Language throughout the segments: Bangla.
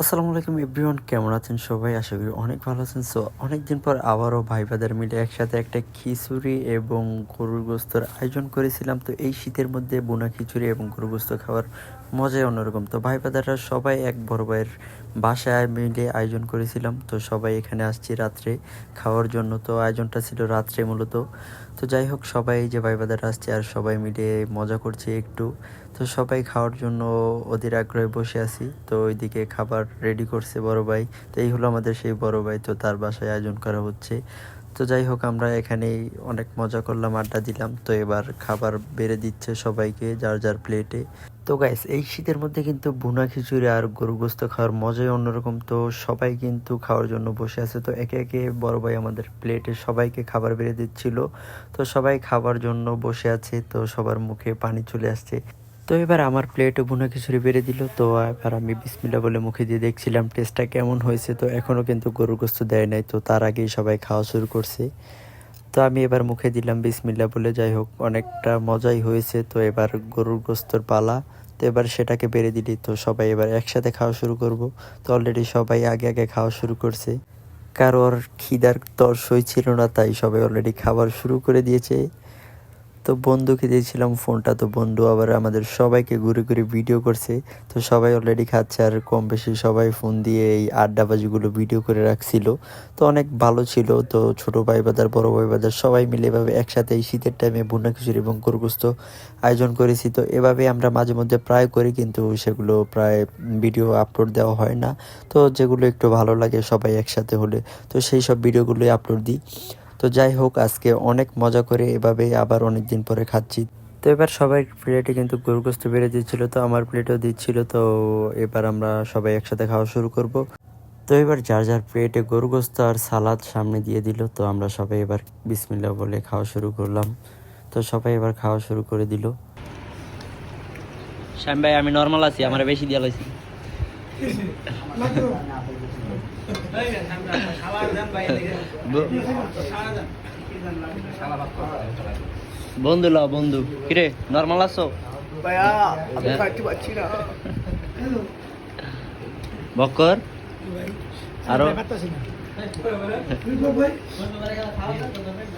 আসসালামু আলাইকুম এভরিওয়ান, কেমন আছেন সবাই? আশা করি অনেক ভালো আছেন। সো অনেকদিন পর আবারও ভাই ব্রাদার মিলে একসাথে একটা খিচুড়ি এবং গরুর গোস্তর আয়োজন করেছিলাম। তো এই শীতের মধ্যে বোনা খিচুড়ি এবং গরুর গোস্ত খাওয়ার মজাই অন্যরকম। তো ভাই ব্রাদাররা সবাই এক বড় ভাইয়ের বাসায় মিলে আয়োজন করেছিলাম। তো সবাই এখানে আসছি রাত্রে খাওয়ার জন্য। তো আয়োজনটা ছিল রাত্রে মূলত। তো যাই হোক, সবাই এই যে ভাই ব্রাদাররা আসছে আর সবাই মিলে মজা করছে একটু। তো সবাই খাওয়ার জন্য অধীর আগ্রহে বসে আছি। তো ওইদিকে খাবার রেডি করছে বড় ভাই। তো এই হলো আমাদের সেই বড় ভাই, তো তার বাসায় আয়োজন করা হচ্ছে। তো যাই হোক, আমরা এখানেই অনেক মজা করলাম, আড্ডা দিলাম। তো এবার খাবার বেড়ে দিচ্ছে সবাইকে যার যার প্লেটে। তো গাইস, এই শীতের মধ্যে কিন্তু ভুনা খিচুড়ি আর গরু গোস্ত খাওয়ার মজাই অন্যরকম। তো সবাই কিন্তু খাওয়ার জন্য বসে আছে। তো একে একে বড় ভাই আমাদের প্লেটে সবাইকে খাবার বেড়ে দিচ্ছিল। তো সবাই খাবার জন্য বসে আছে, তো সবার মুখে পানি চলে আসছে। তো এবার আমার প্লেটে ভুনা খিচুড়ি বেড়ে দিল। তো এবার আমি বিসমিল্লাহ বলে মুখে দিয়ে দেখছিলাম টেস্টটা কেমন হয়েছে। তো এখনও কিন্তু গরুর গোস্ত দেয় নাই, তো তার আগেই সবাই খাওয়া শুরু করছে। তো আমি এবার মুখে দিলাম বিসমিল্লাহ বলে। যাই হোক, অনেকটা মজাই হয়েছে। তো এবার গরুর গোস্তর পালা। তো এবার সেটাকে বেড়ে দিলি, তো সবাই এবার একসাথে খাওয়া শুরু করব। তো অলরেডি সবাই আগে আগে খাওয়া শুরু করছে। কারোর খিদার তর সই ছিল না, তাই সবাই অলরেডি খাবার শুরু করে দিয়েছে। তো বন্ধুকে দিয়েছিলাম ফোনটা, তো বন্ধু আবার আমাদের সবাইকে ঘুরে ঘুরে ভিডিও করছে। তো সবাই অলরেডি খাচ্ছে আর কম বেশি সবাই ফোন দিয়ে এই আড্ডাবাজিগুলো ভিডিও করে রাখছিল। তো অনেক ভালো ছিল। তো ছোট ভাই বাদার, বড় ভাই বাদার সবাই মিলে এভাবে একসাথে এই শীতের টাইমে ভুনা খিচুড়ি এবং গরুর গোস্ত আয়োজন করেছি। তো এভাবে আমরা মাঝে মধ্যে প্রায় করি, কিন্তু সেগুলো প্রায় ভিডিও আপলোড দেওয়া হয় না। তো যেগুলো একটু ভালো লাগে সবাই একসাথে হলে, তো সেই সব ভিডিওগুলোই আপলোড দিই। তো যাই হোক, আজকে অনেক মজা করে এভাবেই আবার অনেক দিন পরে খাচ্ছি। তো এবার সবাই প্লেটে কিন্তু গরুর গোস্ত বেড়ে দিচ্ছিল, তো আমার প্লেটেও দিচ্ছিল। তো এবার আমরা সবাই একসাথে খাওয়া শুরু করব। তো এবার যার যার প্লেটে গরুর গোস্ত আর সালাদ সামনে দিয়ে দিল। তো আমরা সবাই এবার বিসমিল্লাহ বলে খাওয়া শুরু করলাম। তো সবাই এবার খাওয়া শুরু করে দিল। শ্যাম ভাই, আমি নর্মাল আছি, আমার বেশি দিয়া লাইছি। বন্ধু লাও বন্ধু, কিরে নর্মাল আছো? ভাইয়া আমি খাইতে পারছি না। বক্কর আরো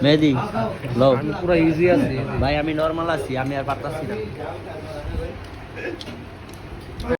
মেহেদি লও। পুরো ইজি আছে ভাই আমি নর্মাল আছি, আমি আর পারতাছি না।